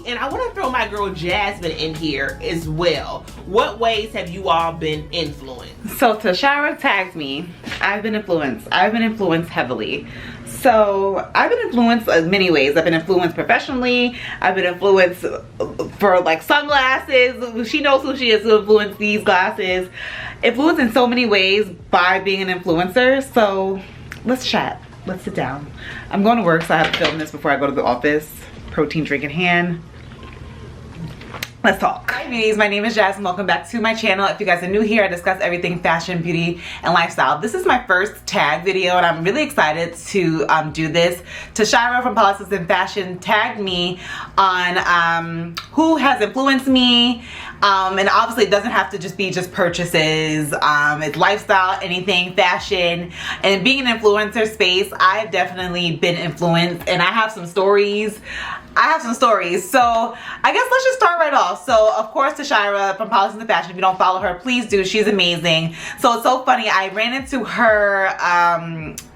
And I want to throw my girl Jasmine in here as well. What ways have you all been influenced? So Tashara tagged me. I've been influenced. I've been influenced heavily. So I've been influenced in many ways. I've been influenced professionally. I've been influenced for like sunglasses. She knows who she is to influence these glasses. Influenced in so many ways by being an influencer. So let's chat. Let's sit down. I'm going to work, so I have to film this before I go to the office. Protein drink in hand. Let's talk. Hi beauties, my name is Jasmine. Welcome back to my channel. If you guys are new here, I discuss everything fashion, beauty, and lifestyle. This is my first tag video and I'm really excited to do this. Tashara from Politics and Fashion tagged me on who has influenced me. And obviously it doesn't have to just be purchases. It's lifestyle, anything, fashion. And being an influencer space, I've definitely been influenced and I have some stories. So I guess let's just start right off. So of course Tashara from Politics and Fashion, if you don't follow her, please do. She's amazing. So it's so funny. I ran into her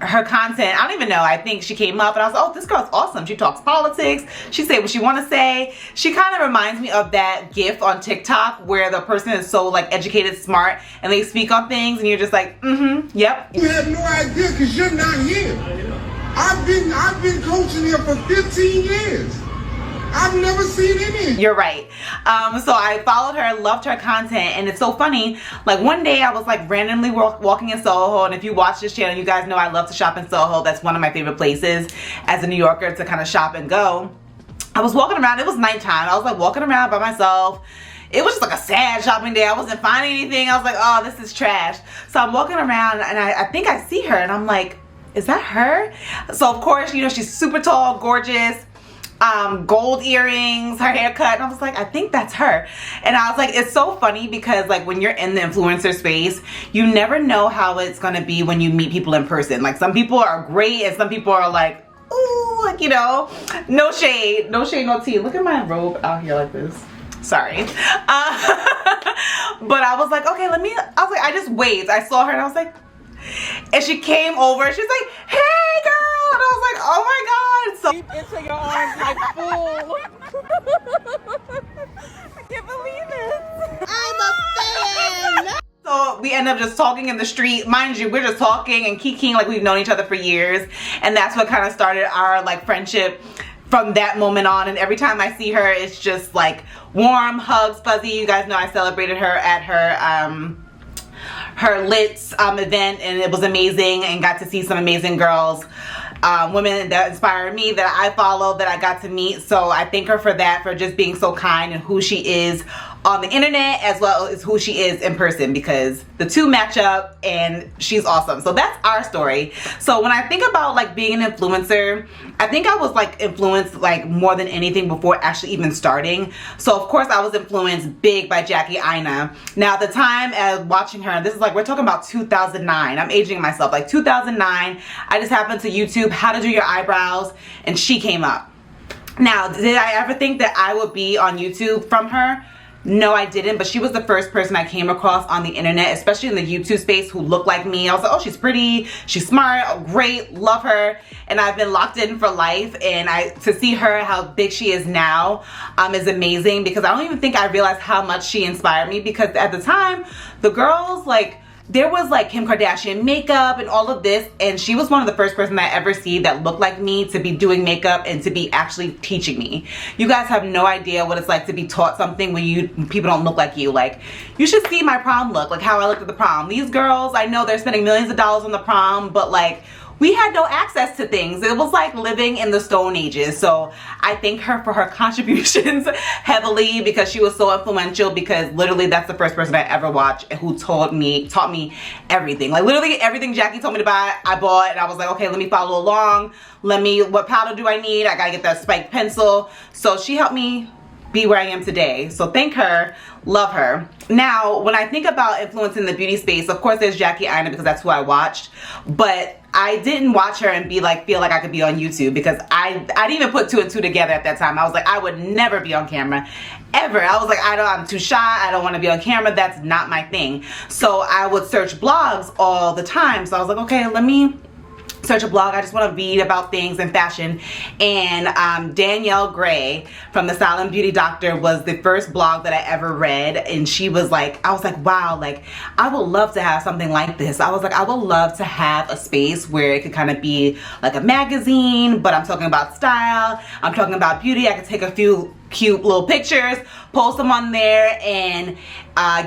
her content. I don't even know. I think she came up and I was like, oh, this girl's awesome. She talks politics. She say what she want to say. She kind of reminds me of that GIF on TikTok where the person is so like educated, smart, and they speak on things and you're just like, yep. You have no idea because you're not here. I've been coaching here for 15 years. I've never seen any. You're right. So I followed her, loved her content, and it's so funny. Like one day I was like randomly walking in Soho, and if you watch this channel, you guys know I love to shop in Soho. That's one of my favorite places as a New Yorker to kind of shop and go. I was walking around, it was nighttime. I was like walking around by myself. It was just like a sad shopping day. I wasn't finding anything. I was like, oh, this is trash. So I'm walking around and I think I see her and I'm like, is that her? So of course, you know, she's super tall, gorgeous. Gold earrings, her haircut, and I was like, I think that's her. And I was like, it's so funny because like when you're in the influencer space, you never know how it's gonna be when you meet people in person. Like some people are great and some people are like, ooh, like, you know, no shade, no tea. Look at my robe out here like this. Sorry. But I was like, okay, I just waved. I saw her and I was like, and she came over, she's like, hey girl, and I was like, oh my god. So Deep into your arms like fool. I can't believe it. I'm a fan. So we end up just talking in the street. Mind you, we're just talking and kikiing like we've known each other for years. And that's what kind of started our like friendship from that moment on. And every time I see her, it's just like warm hugs, fuzzy. You guys know I celebrated her at her Lit's event, and it was amazing, and got to see some amazing girls, women that inspired me, that I follow, that I got to meet. So I thank her for that, for just being so kind and who she is on the internet as well as who she is in person, because the two match up and she's awesome. So that's our story. So when I think about like being an influencer, I think I was like influenced like more than anything before actually even starting. So of course I was influenced big by Jackie Aina. Now at the time as watching her, this is like, we're talking about 2009. I'm aging myself, like 2009. I just happened to YouTube how to do your eyebrows and she came up. Now, did I ever think that I would be on YouTube from her? No, I didn't, but she was the first person I came across on the internet, especially in the YouTube space, who looked like me. I was like, oh, she's pretty, she's smart, great, love her, and I've been locked in for life. And to see her, how big she is now, is amazing, because I don't even think I realized how much she inspired me, because at the time, the girls, like, there was like Kim Kardashian makeup and all of this, and she was one of the first person I ever see that looked like me to be doing makeup and to be actually teaching me. You guys have no idea what it's like to be taught something when people don't look like you. Like, you should see my prom look, like how I looked at the prom. These girls, I know they're spending millions of dollars on the prom, but like, we had no access to things. It was like living in the Stone Ages. So I thank her for her contributions heavily, because she was so influential, because literally that's the first person I ever watched who taught me everything. Like literally everything Jackie told me to buy, I bought, and I was like, okay, let me follow along. What powder do I need? I gotta get that spiked pencil. So she helped me be where I am today. So thank her, love her. Now, when I think about influencing the beauty space, of course there's Jackie Aina, because that's who I watched, but I didn't watch her and feel like I could be on YouTube, because I didn't even put 2 and 2 together at that time. I was like, I would never be on camera, ever. I was like, I'm too shy, I don't want to be on camera, that's not my thing. So I would search blogs all the time. So I was like, okay, let me search a blog. I just want to read about things in fashion. And Danielle Gray from the Style and Beauty Doctor was the first blog that I ever read. And she was like, I was like, wow, like I would love to have something like this. I was like, I would love to have a space where it could kind of be like a magazine, but I'm talking about style, I'm talking about beauty. I could take a few cute little pictures, post them on there, and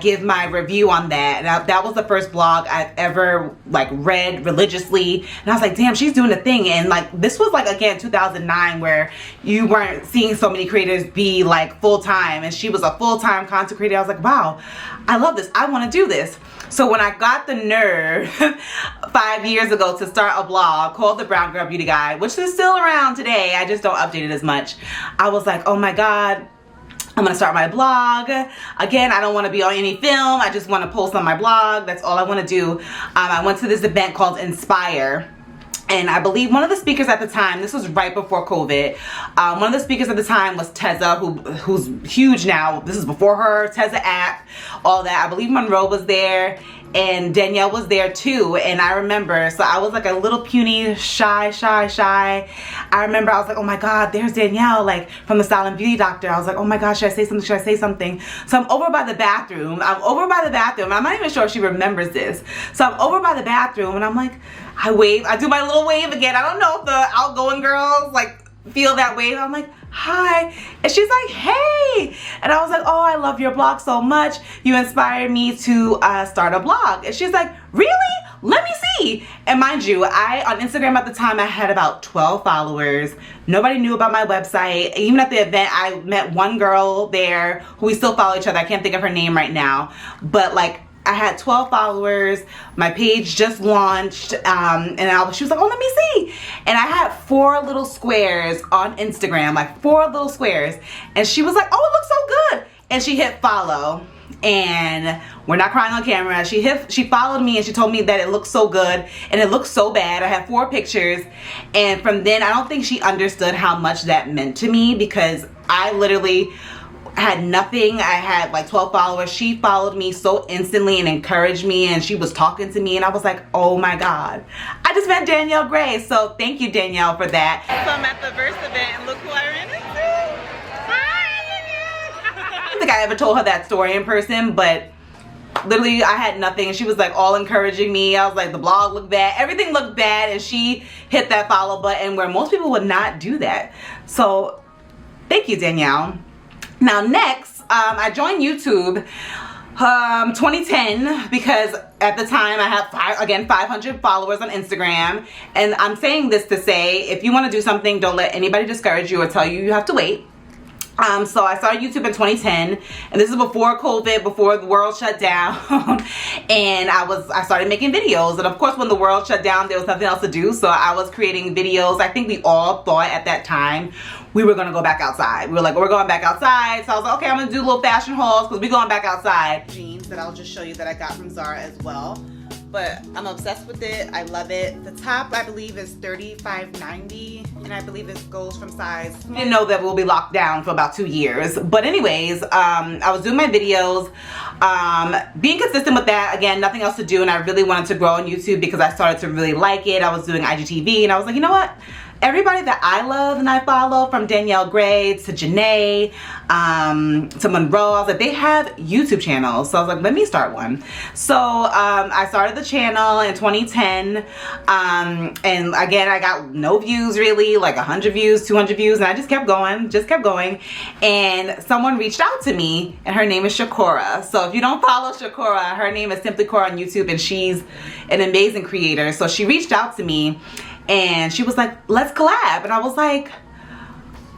give my review on that. And that was the first blog I've ever like read religiously, and I was like, damn, she's doing the thing. And like this was like, again, 2009, where you weren't seeing so many creators be like full-time, and she was a full-time content creator. I was like, wow, I love this, I want to do this. So when I got the nerve 5 years ago to start a blog called The Brown Girl Beauty Guide, which is still around today, I just don't update it as much, I was like, oh my God, I'm gonna start my blog. Again, I don't want to be on any film, I just want to post on my blog. That's all I want to do. I went to this event called Inspire, and I believe one of the speakers at the time, this was right before COVID, one of the speakers at the time was Tezza, who's huge now. This is before her, Tezza app, all that. I believe Monroe was there, and Danielle was there too. And I remember, so I was like a little puny, shy. I remember I was like, oh my God, there's Danielle, like from the Style and Beauty Doctor. I was like, oh my gosh, should I say something? Should I say something? So I'm over by the bathroom. I'm not even sure if she remembers this. So I'm over by the bathroom, and I'm like, I wave. I do my little wave again. I don't know if the outgoing girls like feel that wave. I'm like, hi. And she's like, hey. And I was like, oh, I love your blog so much. You inspired me to start a blog. And she's like, really? Let me see. And mind you, on Instagram at the time, I had about 12 followers. Nobody knew about my website. Even at the event, I met one girl there who we still follow each other. I can't think of her name right now. But like, I had 12 followers. My page just launched, and she was like, oh, let me see. And I had 4 little squares on Instagram, like 4 little squares. And she was like, oh, it looks so good. And she hit follow. And we're not crying on camera. She followed me, and she told me that it looked so good and it looked so bad. I had 4 pictures. And from then, I don't think she understood how much that meant to me, because I literally had nothing. I had like 12 followers. She followed me so instantly and encouraged me, and she was talking to me, and I was like, oh my God, I just met Danielle Gray. So thank you, Danielle, for that. So I'm at the Verse event, and look who I ran into. Hi. I don't think I ever told her that story in person, but literally I had nothing, and she was like all encouraging me. I was like, the blog looked bad, everything looked bad, and she hit that follow button where most people would not do that. So thank you, Danielle. Now next, I joined YouTube 2010, because at the time I had 500 followers on Instagram. And I'm saying this to say, if you want to do something, don't let anybody discourage you or tell you have to wait. So I started YouTube in 2010, and this is before COVID, before the world shut down. And I started making videos, and of course when the world shut down, there was nothing else to do, so I was creating videos. I think we all thought at that time we were gonna go back outside. We were like, we're going back outside. So I was like, okay, I'm gonna do little fashion hauls because we're going back outside. Jeans that I'll just show you that I got from Zara as well. But I'm obsessed with it. I love it. The top, I believe, is $35.90, and I believe it goes from size. I didn't know that we'll be locked down for about 2 years. But anyways, I was doing my videos, being consistent with that. Again, nothing else to do, and I really wanted to grow on YouTube because I started to really like it. I was doing IGTV, and I was like, you know what? Everybody that I love and I follow, from Danielle Gray to Janae, to Monroe, I was like, they have YouTube channels. So I was like, let me start one. So I started the channel in 2010. And again, I got no views really, like 100 views, 200 views. And I just kept going, And someone reached out to me, and her name is Shakora. So if you don't follow Shakora, her name is Simply Cora on YouTube, and she's an amazing creator. So she reached out to me, and she was like, let's collab. And I was like,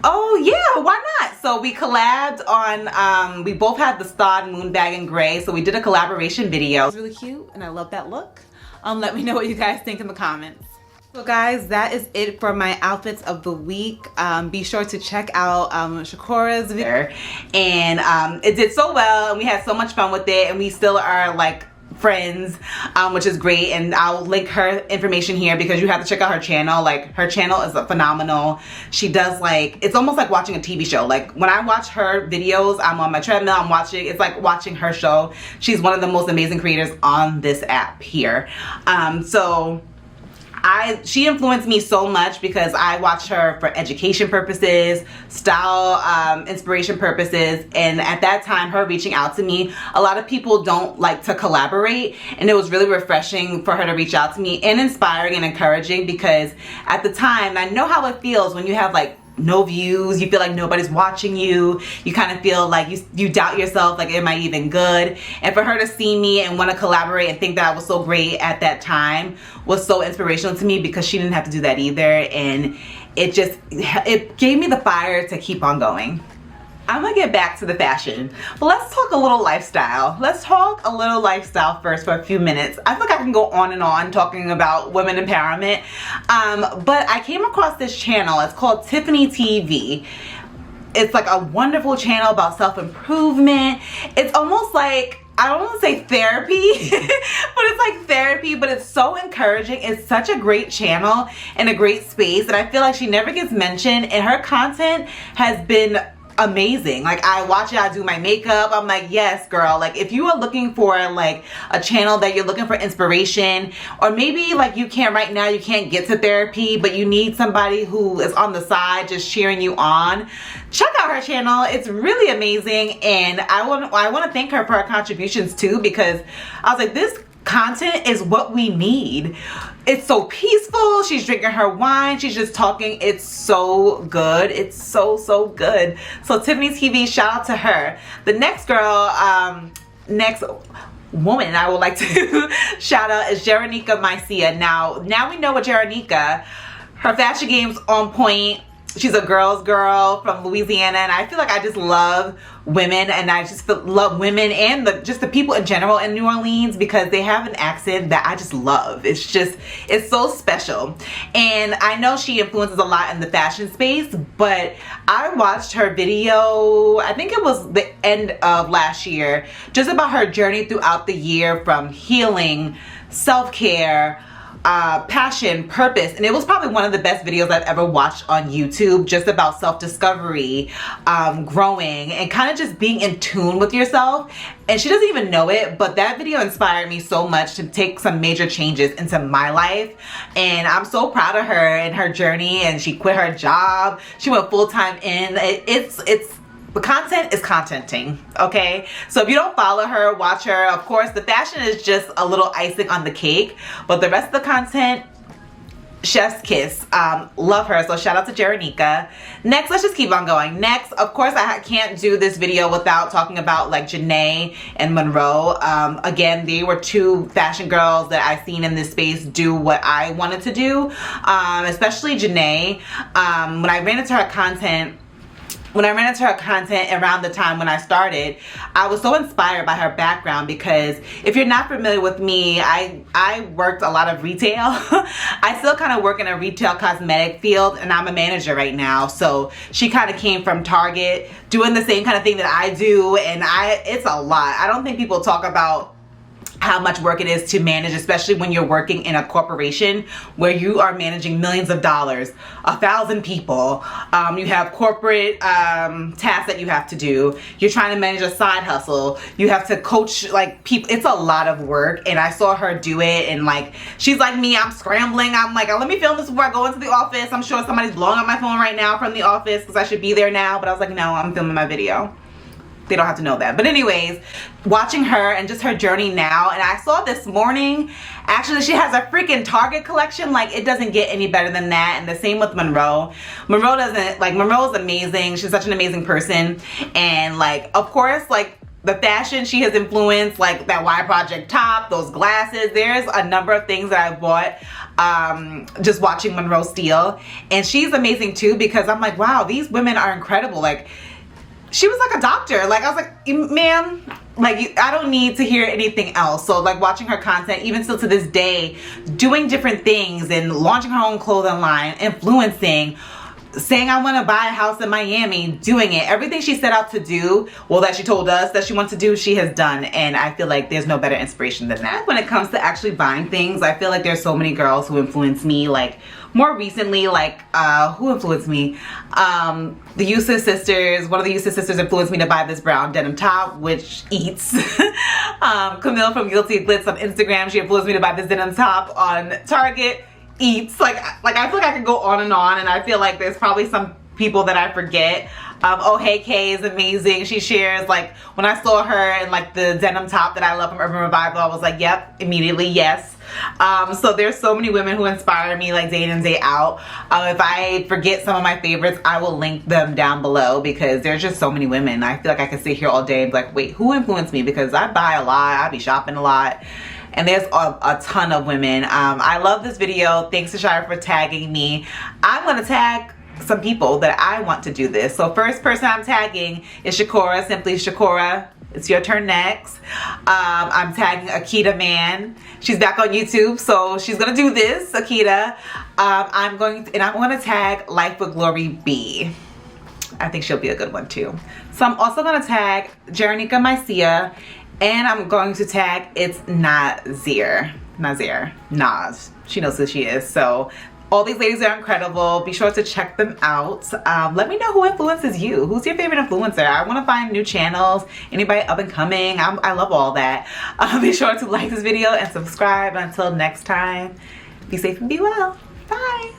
oh yeah, why not? So we collabed on, we both had the Stod Moon Bag in gray, so we did a collaboration video. It's really cute, and I love that look. Let me know what you guys think in the comments. So guys, that is it for my outfits of the week. Be sure to check out Shakora's video. And it did so well, and we had so much fun with it, and we still are like friends, which is great. And I'll link her information here because you have to check out her channel. Like, her channel is phenomenal. She does, like, it's almost like watching a TV show. Like, when I watch her videos, I'm on my treadmill, I'm watching, it's like watching her show. She's one of the most amazing creators on this app here. So She influenced me so much because I watched her for education purposes, style, inspiration purposes, and at that time, her reaching out to me, a lot of people don't like to collaborate, and it was really refreshing for her to reach out to me, and inspiring and encouraging, because at the time, I know how it feels when you have like no views, you feel like nobody's watching you, you kind of feel like you doubt yourself, like am I even good? And for her to see me and want to collaborate and think that I was so great at that time was so inspirational to me, because she didn't have to do that either, and it gave me the fire to keep on going. I'm gonna get back to the fashion, but let's talk a little lifestyle. Let's talk a little lifestyle first for a few minutes. I feel like I can go on and on talking about women empowerment, but I came across this channel. It's called Tiffany TV. It's like a wonderful channel about self-improvement. It's almost like, I don't want to say therapy, but it's like therapy, but it's so encouraging. It's such a great channel and a great space, and I feel like she never gets mentioned, and her content has been amazing. Like, I watch it, I do my makeup, I'm like, yes girl. Like, if you are looking for like a channel that you're looking for inspiration, or maybe like you can't right now, you can't get to therapy, but you need somebody who is on the side just cheering you on, check out her channel. It's really amazing, and I want to thank her for her contributions too, because I was like, this content is what we need. It's so peaceful. She's drinking her wine, she's just talking. It's so good. It's so good. So Tiffany TV, shout out to her. The next girl, next woman I would like to shout out is Jeronica Mycia. Now we know what Jeronica, her fashion game's on point. She's a girl's girl from Louisiana, and I feel like I just love women, and I just love women and just the people in general in New Orleans, because they have an accent that I just love. It's so special. And I know she influences a lot in the fashion space, but I watched her video, I think it was the end of last year, just about her journey throughout the year, from healing, self-care, passion, purpose, and it was probably one of the best videos I've ever watched on YouTube, just about self-discovery, growing, and kind of just being in tune with yourself. And she doesn't even know it, but that video inspired me so much to take some major changes into my life, and I'm so proud of her and her journey. And she quit her job, she went full-time in. The content is contenting, okay? So if you don't follow her, watch her. Of course, the fashion is just a little icing on the cake, but the rest of the content, chef's kiss. Love her, so shout out to Jeronica. Next, let's just keep on going. Next, of course, I can't do this video without talking about like Janae and Monroe. Again, they were two fashion girls that I've seen in this space do what I wanted to do, especially Janae. When I ran into her content around the time when I started, I was so inspired by her background, because if you're not familiar with me, I worked a lot of retail. I still kind of work in a retail cosmetic field, and I'm a manager right now. So she kind of came from Target, doing the same kind of thing that I do, and it's a lot. I don't think people talk about how much work it is to manage, especially when you're working in a corporation where you are managing millions of dollars, 1,000 people. You have corporate tasks that you have to do. You're trying to manage a side hustle. You have to coach like people. It's a lot of work, and I saw her do it, and like, she's like me, I'm scrambling. I'm like, let me film this before I go into the office. I'm sure somebody's blowing up my phone right now from the office because I should be there now, but I was like, no, I'm filming my video. They don't have to know that. But anyways, watching her and just her journey now, and I saw this morning, actually she has a freaking Target collection. Like, it doesn't get any better than that. And the same with Monroe. Monroe's amazing. She's such an amazing person. And like, of course, like the fashion she has influenced, like that Y Project top, those glasses. There's a number of things that I've bought just watching Monroe steal. And she's amazing too, because I'm like, wow, these women are incredible. Like, she was like a doctor. Like, I was like, ma'am, like, I don't need to hear anything else. So like, watching her content, even still to this day, doing different things and launching her own clothing line, influencing, saying I want to buy a house in Miami, doing it. Everything she set out to do, well, that she told us that she wants to do, she has done. And I feel like there's no better inspiration than that. When it comes to actually buying things, I feel like there's so many girls who influence me. Like, more recently, like, who influenced me? The Eustace sisters. One of the Eustace sisters influenced me to buy this brown denim top, which eats. Camille from Guilty Glitz on Instagram, she influenced me to buy this denim top on Target. eats. Like I feel like I could go on, and I feel like there's probably some people that I forget. Oh Hey Kay is amazing. She shares, like, when I saw her in like the denim top that I love from Urban Revival, I was like, yep, immediately yes. So there's so many women who inspire me, like, day in, day out. If I forget some of my favorites, I will link them down below, because there's just so many women. I feel like I could sit here all day and be like, wait, who influenced me? Because I buy a lot, I be shopping a lot, and there's a ton of women. I love this video. Thanks to Shira for tagging me. I'm gonna tag some people that I want to do this. So first person I'm tagging is Shakura, simply Shakura. It's your turn next. I'm tagging Akita Man. She's back on YouTube, so she's gonna do this, Akita. I'm gonna tag Life with Glory B. I think she'll be a good one too. So I'm also gonna tag Jeronica Mycia, and I'm going to tag it's Nazir. Naz. She knows who she is. So all these ladies are incredible. Be sure to check them out. Let me know who influences you. Who's your favorite influencer? I want to find new channels. Anybody up and coming? I love all that. Be sure to like this video and subscribe. Until next time, be safe and be well. Bye.